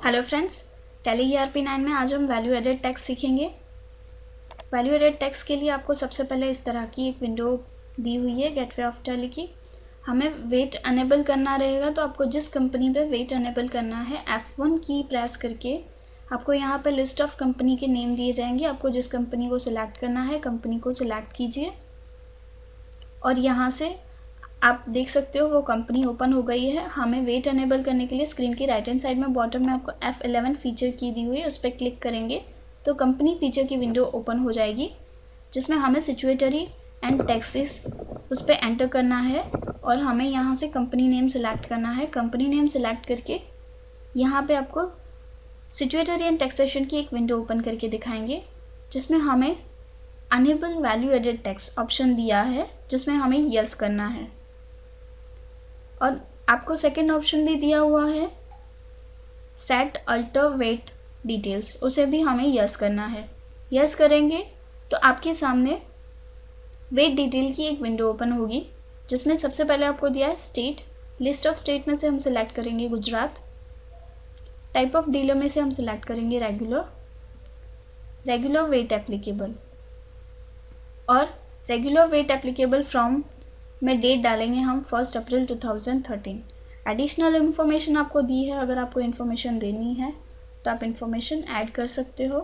Hello friends, tally ERP9 में आज हम वैल्यू एडेड टैक्स सीखेंगे। वैल्यू एडेड टैक्स के लिए आपको सबसे पहले इस तरह की एक विंडो दी हुई है गेटवे ऑफ टैली की। हमें वेट अनेबल करना रहेगा, तो आपको जिस कंपनी पे वेट अनेबल करना है F1 की प्रेस करके आपको यहाँ पे लिस्ट ऑफ कंपनी के नेम दिए जाएंगे। आपको जिस कंपनी को सिलेक्ट करना है कंपनी को सिलेक्ट कीजिए और यहाँ से आप देख सकते हो वो कंपनी ओपन हो गई है। हमें वेट अनेबल करने के लिए स्क्रीन की राइट हैंड साइड में बॉटम में आपको F11 फीचर की दी हुई है, उस पर क्लिक करेंगे तो कंपनी फीचर की विंडो ओपन हो जाएगी, जिसमें हमें सिचुएटरी एंड टैक्सेस उस पर एंटर करना है और हमें यहाँ से कंपनी नेम सेलेक्ट करना है। कंपनी नेम सेलेक्ट करके यहाँ पे आपको सिचुएटरी एंड टैक्सेशन की एक विंडो ओपन करके दिखाएंगे, जिसमें हमें enable value added tax option दिया है, जिसमें हमें यस करना है। और आपको सेकंड ऑप्शन भी दिया हुआ है सेट अल्टर वेट डिटेल्स, उसे भी हमें यस करना है। यस करेंगे तो आपके सामने वेट डिटेल की एक विंडो ओपन होगी, जिसमें सबसे पहले आपको दिया है स्टेट। लिस्ट ऑफ स्टेट में से हम सिलेक्ट करेंगे गुजरात। टाइप ऑफ डीलर में से हम सिलेक्ट करेंगे रेगुलर वेट एप्लीकेबल, और रेगुलर वेट एप्लीकेबल फ्रॉम में डेट डालेंगे हम 1 अप्रैल 2013। एडिशनल इन्फॉर्मेशन आपको दी है, अगर आपको इन्फॉर्मेशन देनी है तो आप इन्फॉर्मेशन ऐड कर सकते हो।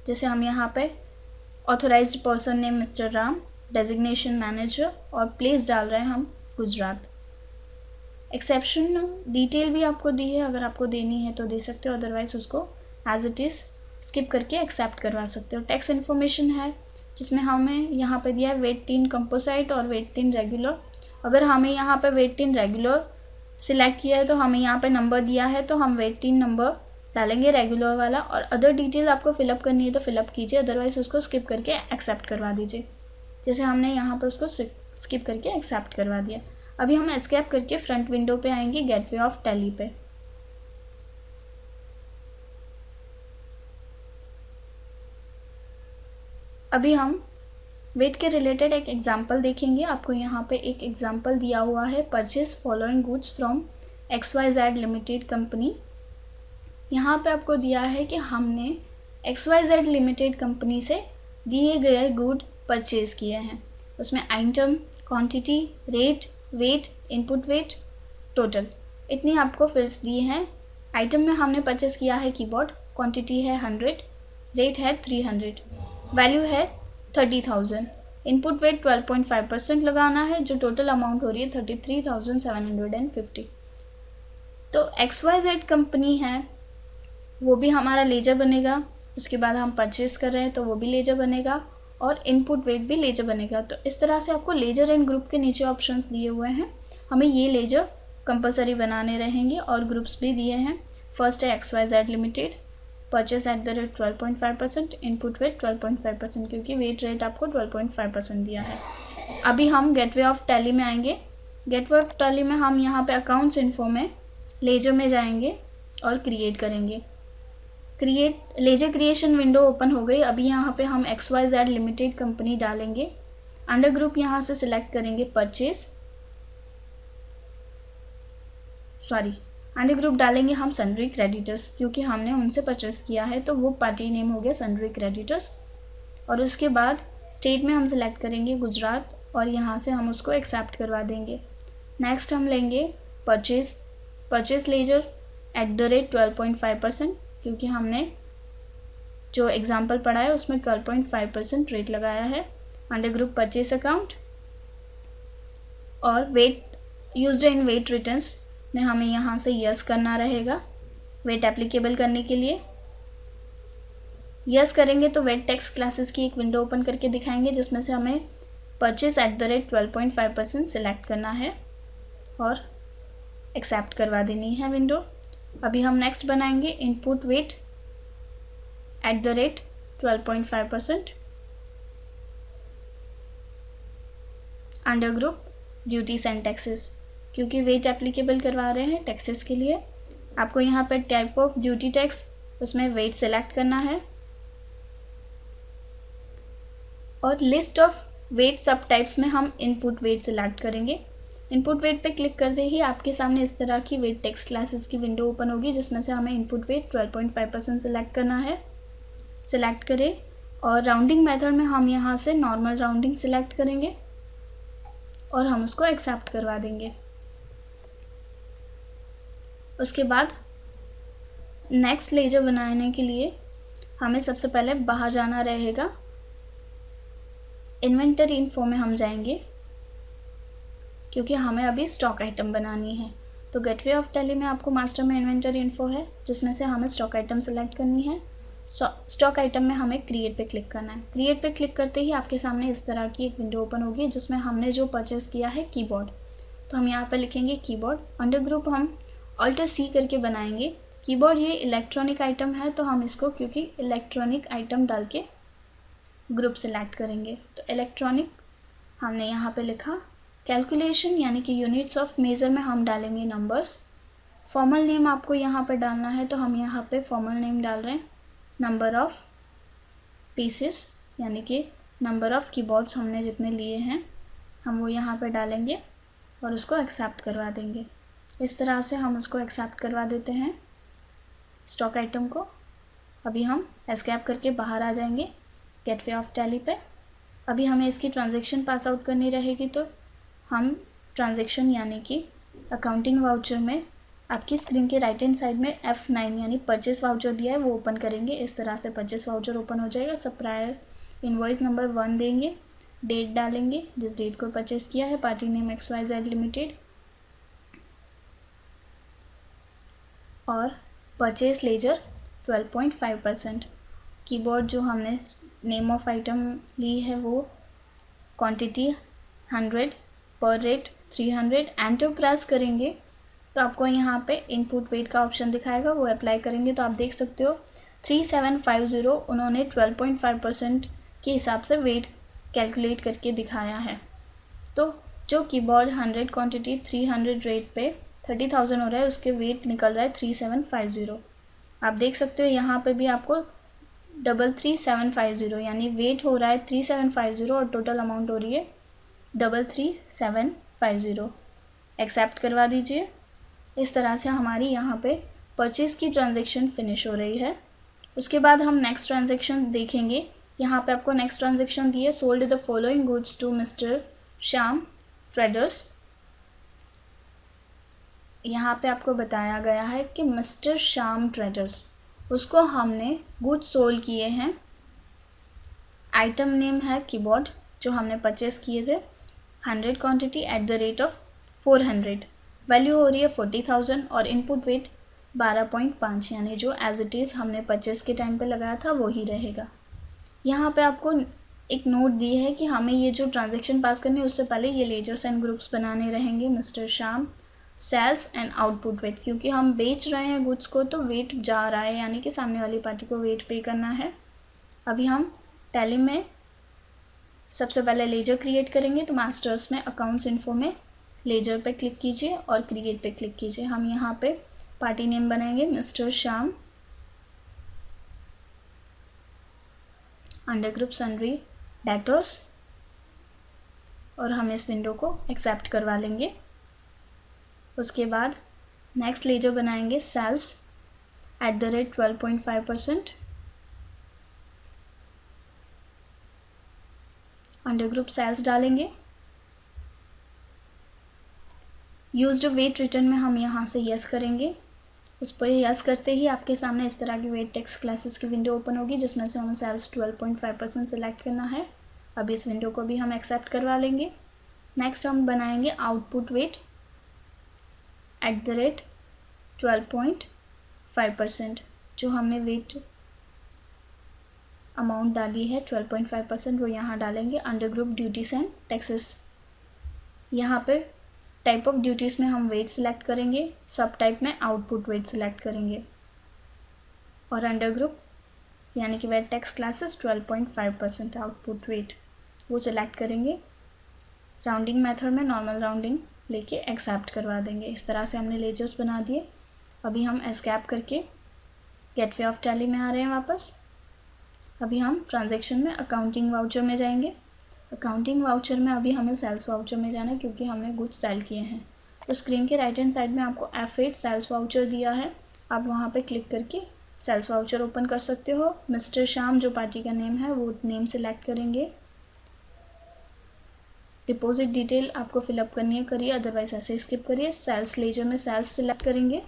जैसे हम यहाँ पे authorised person name mister Ram, designation manager और प्लेस डाल रहे हैं हम गुजरात। एक्सेप्शन डिटेल भी आपको दी है, अगर आपको देनी है तो दे सकते हो, अदरवाइज उसको एज इट इज़ स्किप करके एक्सेप्ट करवा सकते हो। टैक्स इन्फॉर्मेशन है, जिसमें हमें यहाँ पे दिया है वेट टिन कंपोसाइट और वेट टिन रेगुलर। अगर हमें यहाँ पे वेट टिन रेगुलर सिलेक्ट किया है तो हमें यहाँ पे नंबर दिया है, तो हम वेट टिन नंबर डालेंगे रेगुलर वाला। और अदर डिटेल आपको फिलअप करनी है तो फिलअप कीजिए, अदरवाइज उसको स्किप करके एक्सेप्ट करवा दीजिए। जैसे हमने यहाँ पर उसको स्किप करके एक्सेप्ट करवा दिया। अभी हम एस्केप करके फ्रंट विंडो पे आएंगे गेटवे ऑफ टैली पे। अभी हम वेट के रिलेटेड एक एग्जाम्पल देखेंगे। आपको यहाँ पे एक एग्जाम्पल दिया हुआ है purchase following goods from XYZ limited company. यहाँ पे आपको दिया है कि हमने XYZ लिमिटेड कंपनी से दिए गए गुड परचेज किए हैं। उसमें item, quantity, rate, VAT, input VAT, total, इतनी आपको फील्ड्स दिए हैं। आइटम में हमने परचेज किया है कीबोर्ड, क्वांटिटी है 100, रेट है 300, वैल्यू है 30,000, इनपुट वेट 12.5% लगाना है, जो टोटल अमाउंट हो रही है 33,750। तो XYZ कंपनी है, वो भी हमारा लेजर बनेगा। उसके बाद हम परचेज कर रहे हैं तो वो भी लेजर बनेगा और इनपुट वेट भी लेजर बनेगा। तो इस तरह से आपको लेजर एंड ग्रुप के नीचे ऑप्शंस दिए हुए हैं। हमें ये लेजर कंपलसरी बनाने रहेंगे और ग्रुप्स भी दिए हैं। फर्स्ट है XYZ limited, purchase at the rate 12.5%, input VAT 12.5%, क्योंकि वेट रेट आपको 12.5% दिया है। अभी हम गेटवे ऑफ टैली में आएंगे। गेटवे ऑफ टैली में हम यहाँ पे अकाउंट्स इन्फो में लेजर में जाएंगे और क्रिएट करेंगे। लेजर क्रिएशन विंडो ओपन हो गई। अभी यहाँ पे हम XYZ लिमिटेड कंपनी डालेंगे। अंडर ग्रुप यहाँ से सिलेक्ट करेंगे अंडर ग्रुप डालेंगे हम सन्ड्री क्रेडिटर्स, क्योंकि हमने उनसे परचेस किया है, तो वो पार्टी नेम हो गया सन्ड्री क्रेडिटर्स। और उसके बाद स्टेट में हम सिलेक्ट करेंगे गुजरात और यहाँ से हम उसको एक्सेप्ट करवा देंगे। नेक्स्ट हम लेंगे purchase ledger at the rate 12.5%, क्योंकि हमने जो एग्जाम्पल पढ़ा है उसमें 12.5% रेट लगाया है। अंडर ग्रुप परचेस अकाउंट और VAT used in VAT returns में हमें यहाँ से यस करना रहेगा वेट एप्लीकेबल करने के लिए। यस करेंगे तो वेट टैक्स क्लासेस की एक विंडो ओपन करके दिखाएंगे, जिसमें से हमें purchase at the rate 12.5% select करना है और एक्सेप्ट करवा देनी है विंडो। अभी हम नेक्स्ट बनाएंगे input VAT at the rate 12.5%, under group duties and taxes, क्योंकि वेट एप्लीकेबल करवा रहे हैं टैक्सेस के लिए। आपको यहाँ पर टाइप ऑफ ड्यूटी टैक्स, उसमें वेट सेलेक्ट करना है और लिस्ट ऑफ वेट सब टाइप्स में हम इनपुट वेट सेलेक्ट करेंगे। इनपुट वेट पे क्लिक करते ही आपके सामने इस तरह की वेट टेक्स्ट क्लासेस की विंडो ओपन होगी, जिसमें से हमें इनपुट वेट 12.5% सिलेक्ट करना है। सिलेक्ट करें और राउंडिंग मेथड में हम यहाँ से नॉर्मल राउंडिंग सिलेक्ट करेंगे और हम उसको एक्सेप्ट करवा देंगे। उसके बाद नेक्स्ट लेजर बनाने के लिए हमें सबसे पहले बाहर जाना रहेगा। इन्वेंटरी इन्फो में हम जाएंगे क्योंकि हमें अभी स्टॉक आइटम बनानी है। तो गेटवे ऑफ टैली में आपको मास्टर में इन्वेंटरी इन्फो है, जिसमें से हमें स्टॉक आइटम सेलेक्ट करनी है। स्टॉक आइटम में हमें क्रिएट पे क्लिक करना है। क्रिएट पे क्लिक करते ही आपके सामने इस तरह की एक विंडो ओपन होगी, जिसमें हमने जो परचेस किया है कीबोर्ड। तो हम यहाँ पे लिखेंगे कीबोर्ड। अंडर ग्रुप हम Alt+C करके बनाएंगे। कीबोर्ड ये इलेक्ट्रॉनिक आइटम है, तो हम इसको क्योंकि इलेक्ट्रॉनिक आइटम डाल के ग्रुप सेलेक्ट करेंगे। तो इलेक्ट्रॉनिक हमने यहाँ पे लिखा। कैलकुलेशन यानी कि यूनिट्स ऑफ मेज़र में हम डालेंगे नंबर्स। फॉर्मल नेम आपको यहाँ पे डालना है, तो हम यहाँ पे फॉर्मल नेम डाल रहे हैं। नंबर ऑफ पीसेस यानी कि नंबर ऑफ कीबोर्ड्स हमने जितने लिए हैं हम वो यहाँ पे डालेंगे और उसको एक्सेप्ट करवा देंगे। इस तरह से हम उसको एक्सेप्ट करवा देते हैं स्टॉक आइटम को। अभी हम एस्केप करके बाहर आ जाएंगे गेटवे ऑफ टैली पे। अभी हमें इसकी ट्रांजैक्शन पास आउट करनी रहेगी, तो हम ट्रांजैक्शन यानी कि अकाउंटिंग वाउचर में आपकी स्क्रीन के राइट हैंड साइड में F9 यानी परचेस वाउचर दिया है वो ओपन करेंगे। इस तरह से परचेस वाउचर ओपन हो जाएगा। सप्लायर इनवॉइस नंबर 1 देंगे, डेट डालेंगे जिस डेट को परचेस किया है, पार्टी नेम XYZ लिमिटेड और परचेस लेजर 12.5%। कीबोर्ड जो हमने नेम ऑफ आइटम ली है वो क्वांटिटी 100, पर रेट 300। एंटर प्रेस करेंगे तो आपको यहाँ पे इनपुट वेट का ऑप्शन दिखाएगा, वो अप्लाई करेंगे तो आप देख सकते हो 3750 उन्होंने 12.5% के हिसाब से वेट कैलकुलेट करके दिखाया है। तो जो कीबोर्ड 100 क्वांटिटी 300 रेट पे 30,000 हो रहा है, उसके वेट निकल रहा है 3750। आप देख सकते हो यहाँ पे भी आपको 33750 यानी वेट हो रहा है 3750 और टोटल अमाउंट हो रही है 33750। एक्सेप्ट करवा दीजिए। इस तरह से हमारी यहाँ पे परचेज़ की ट्रांजैक्शन फिनिश हो रही है। उसके बाद हम नेक्स्ट ट्रांजैक्शन देखेंगे। यहाँ पे आपको नेक्स्ट ट्रांजैक्शन दी है, sold the following goods to mister Shyam traders. यहाँ पे आपको बताया गया है कि मिस्टर श्याम ट्रेडर्स, उसको हमने गुड्स सोल्ड किए हैं। आइटम नेम है कीबोर्ड जो हमने परचेस किए थे 100 quantity eight the rate of 400। Value हो रही है 40,000 और इनपुट वेट 12.5 यानी जो एज इट इज़ हमने परचेस के टाइम पे लगाया था वो ही रहेगा। यहाँ पे आपको एक नोट दी है कि हमें ये जो ट्रांजैक्शन पास करनी है उससे पहले ये लेजर्स एंड ग्रुप्स बनाने रहेंगे। Mister Shyam sales and output VAT, क्योंकि हम बेच रहे हैं गुड्स को तो वेट जा रहा है यानी कि सामने वाली पार्टी को वेट पे करना है। अभी हम टैली में सबसे पहले लेजर क्रिएट करेंगे, तो मास्टर्स में अकाउंट्स इन्फो में लेजर पे क्लिक कीजिए और क्रिएट पे क्लिक कीजिए। हम यहाँ पे पार्टी नेम बनाएंगे mister Shyam, under group sundry debtors और हम इस विंडो को एक्सेप्ट करवा लेंगे। उसके बाद नेक्स्ट लेजर बनाएंगे sales at the rate 12.5%। Under group sales डालेंगे। यूज्ड वेट रिटर्न में हम यहाँ से यस करेंगे। उस पर यस करते ही आपके सामने इस तरह की वेट टेक्स्ट क्लासेस की विंडो ओपन होगी, जिसमें से हमें सेल्स 12.5% सेलेक्ट करना है। अब इस विंडो को भी हम एक्सेप्ट करवा लेंगे। नेक्स्ट हम बनाएंगे output VAT at the rate 12.5%। जो हमने वेट अमाउंट डाली है 12.5% वो यहाँ डालेंगे। Under group duties and taxes, यहाँ पे टाइप ऑफ ड्यूटीज़ में हम वेट सिलेक्ट करेंगे, सब टाइप में आउटपुट वेट सिलेक्ट करेंगे और अंडर ग्रुप यानी कि VAT tax classes 12.5% output VAT वो सिलेक्ट करेंगे। राउंडिंग मेथड में नॉर्मल राउंडिंग लेके एक्सेप्ट करवा देंगे। इस तरह से हमने लेजर्स बना दिए। अभी हम एस्केप करके गेटवे ऑफ टैली में आ रहे हैं वापस। अभी हम ट्रांजैक्शन में अकाउंटिंग वाउचर में जाएंगे अकाउंटिंग वाउचर में अभी हमें सेल्स वाउचर में जाना है क्योंकि हमने गुड्स सेल किए हैं। तो स्क्रीन के राइट हैंड साइड में आपको F8 सेल्स वाउचर दिया है, आप वहाँ पे क्लिक करके सेल्स वाउचर ओपन कर सकते हो। मिस्टर श्याम जो पार्टी का नेम है वो नेम सेलेक्ट करेंगे। डिपॉजिट डिटेल आपको फिलअप करनी है करिए, अदरवाइज ऐसे स्किप करिए। सेल्स लेजर में सेल्स सिलेक्ट करेंगे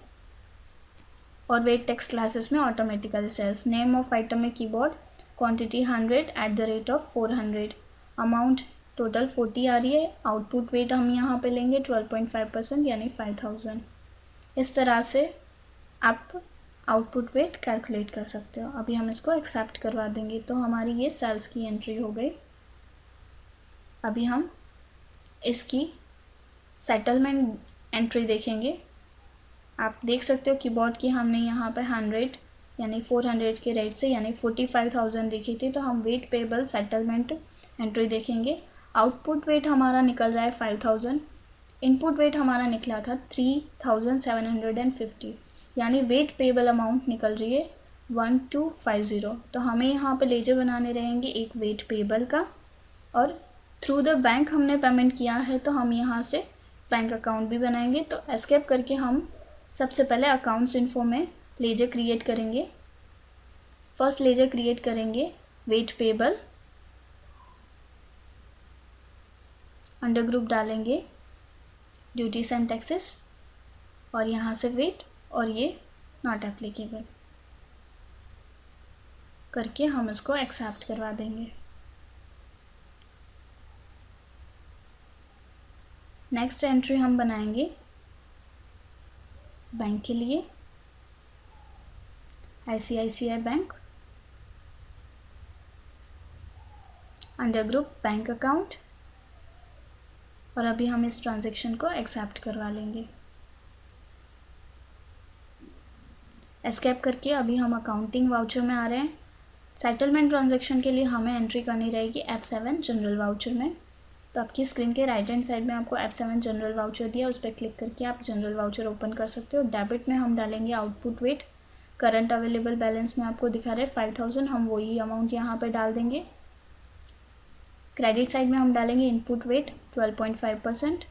और वेट टेक्स्ट क्लासेस में automatically sales. Name of item में कीबोर्ड, क्वांटिटी 100 @ अमाउंट टोटल 40 आ रही है। आउटपुट वेट हम यहाँ पे लेंगे 12.5% यानी 5000। इस तरह से आप आउटपुट वेट कैलकुलेट कर सकते हो। अभी हम इसको एक्सेप्ट करवा देंगे तो हमारी ये सेल्स की एंट्री हो गई। अभी हम इसकी सेटलमेंट एंट्री देखेंगे। आप देख सकते हो कीबोर्ड की हमने यहाँ पे 100 यानी 400 के रेट से यानी 45,000 देखी थी, तो हम वेट पेबल सेटलमेंट एंट्री देखेंगे। आउटपुट वेट हमारा निकल रहा है 5000, इनपुट वेट हमारा निकला था 3750 यानी वेट पेबल अमाउंट निकल रही है 1250। तो हमें यहाँ पे लेजर बनाने रहेंगे एक वेट पेबल का, और थ्रू द बैंक हमने पेमेंट किया है तो हम यहाँ से बैंक अकाउंट भी बनाएंगे। तो एस्केप करके हम सबसे पहले अकाउंट्स इन्फो में लेजर क्रिएट करेंगे। फर्स्ट लेजर क्रिएट करेंगे वेट पेबल, अंडर ग्रुप डालेंगे ड्यूटीज एंड टैक्सेस और यहाँ से वेट और ये नॉट एप्लीकेबल करके हम इसको एक्सेप्ट करवा देंगे। नेक्स्ट एंट्री हम बनाएंगे बैंक के लिए ICICI bank, under group bank account, और अभी हम इस ट्रांजैक्शन को एक्सेप्ट करवा लेंगे। एस्केप करके अभी हम अकाउंटिंग वाउचर में आ रहे हैं। सेटलमेंट ट्रांजैक्शन के लिए हमें एंट्री करनी रहेगी F7 जनरल वाउचर में। तो आपकी स्क्रीन के राइट हैंड साइड में आपको F7 जनरल वाउचर दिया, उस पर क्लिक करके आप जनरल वाउचर ओपन कर सकते हो। डेबिट में हम डालेंगे output VAT, current available balance में आपको दिखा रहे 5000, हम वही अमाउंट यहाँ पे डाल देंगे। क्रेडिट साइड में हम डालेंगे इनपुट वेट 12.5%,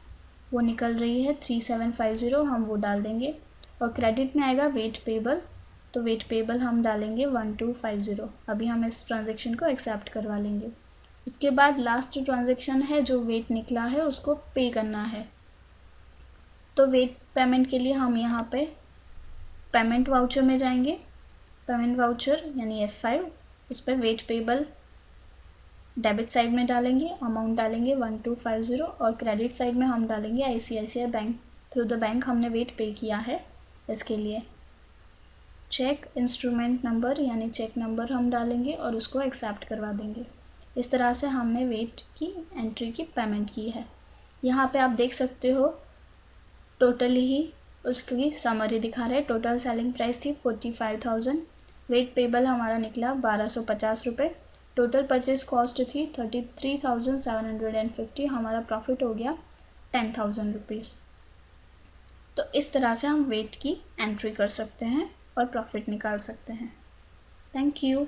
वो निकल रही है 3750, हम वो डाल देंगे। और क्रेडिट में आएगा वेट पेबल, तो वेट पेबल हम डालेंगे 1250। अभी हम इस ट्रांजेक्शन को एक्सेप्ट करवा लेंगे। उसके बाद लास्ट ट्रांजैक्शन है जो वेट निकला है उसको पे करना है। तो वेट पेमेंट के लिए हम यहाँ पे पेमेंट वाउचर में जाएंगे। पेमेंट वाउचर यानी F5, इस पर वेट पेबल डेबिट साइड में डालेंगे, अमाउंट डालेंगे 1250 और क्रेडिट साइड में हम डालेंगे ICICI bank, through the bank हमने वेट पे किया है। इसके लिए चेक इंस्ट्रूमेंट नंबर यानी चेक नंबर हम डालेंगे और उसको एक्सेप्ट करवा देंगे। इस तरह से हमने वेट की एंट्री की पेमेंट की है। यहाँ पे आप देख सकते हो टोटल ही उसकी समरी दिखा रहे। टोटल सेलिंग प्राइस थी 45,000, वेट पेबल हमारा निकला 1250 रुपये, टोटल परचेज कॉस्ट थी 33,750, हमारा प्रॉफिट हो गया 10,000 रुपीज़। तो इस तरह से हम वेट की एंट्री कर सकते हैं और प्रॉफिट निकाल सकते हैं। Thank you.